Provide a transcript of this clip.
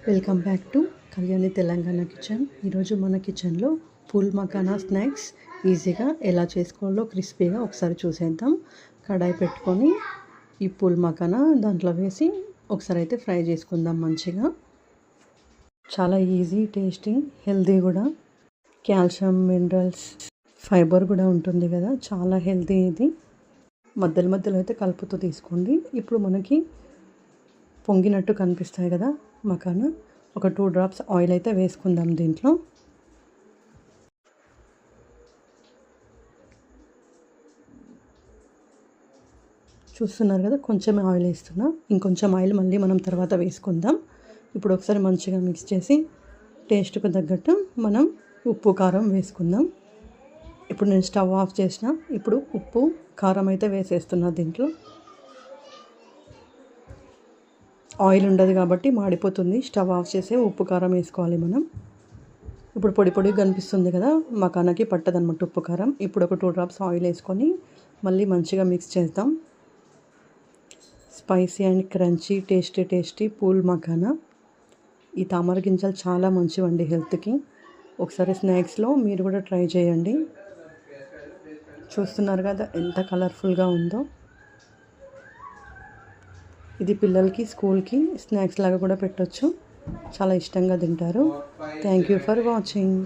Welcome back to Kalyani Telangana kitchen. ఈరోజు మన కిచెన్లో పూల్ మకానా స్నాక్స్ ఈజీగా ఎలా చేసుకోవాలో క్రిస్పీగా ఒకసారి చూసేద్దాం. కడాయి పెట్టుకొని ఈ పూల్ మకానా దాంట్లో వేసి ఒకసారి అయితే ఫ్రై చేసుకుందాం. మంచిగా చాలా ఈజీ, టేస్టీ, హెల్తీ కూడా. కాల్షియం, మినరల్స్, ఫైబర్ కూడా ఉంటుంది కదా, చాలా హెల్తీ ఇది. మధ్యలో మధ్యలో అయితే కలుపుతూ తీసుకోండి. ఇప్పుడు మనకి పొంగినట్టు కనిపిస్తాయి కదా మకానా, ఒక 2 డ్రాప్స్ ఆయిల్ అయితే వేసుకుందాం దీంట్లో. చూస్తున్నారు కదా, కొంచెం ఆయిల్ వేస్తున్నా. ఇంకొంచెం ఆయిల్ మళ్ళీ మనం తర్వాత వేసుకుందాం. ఇప్పుడు ఒకసారి మంచిగా మిక్స్ చేసి టేస్ట్కు తగ్గట్టు మనం ఉప్పు, కారం వేసుకుందాం. ఇప్పుడు నేను స్టవ్ ఆఫ్ చేసిన. ఇప్పుడు ఉప్పు, కారం అయితే వేసేస్తున్నా దీంట్లో. ఆయిల్ ఉండదు కాబట్టి మాడిపోతుంది. స్టవ్ ఆఫ్ చేసి ఉప్పు, కారం వేసుకోవాలి మనం. ఇప్పుడు పొడి పొడిగా కనిపిస్తుంది కదా, మకానాకి పట్టదనమాట ఉప్పు, కారం. ఇప్పుడు ఒక 2 డ్రాప్స్ ఆయిల్ వేసుకొని మళ్ళీ మంచిగా మిక్స్ చేద్దాం. Spicy and crunchy, tasty pool makhana. ఈ తామర గింజలు చాలా మంచివండి హెల్త్కి. ఒకసారి స్నాక్స్లో మీరు కూడా ట్రై చేయండి. చూస్తున్నారు కదా ఎంత కలర్ఫుల్గా ఉందో. ఇది పిల్లలకి స్కూల్కి స్నాక్స్ లాగా కూడా పెట్టొచ్చు. చాలా ఇష్టంగా తింటారు. Thank you for watching.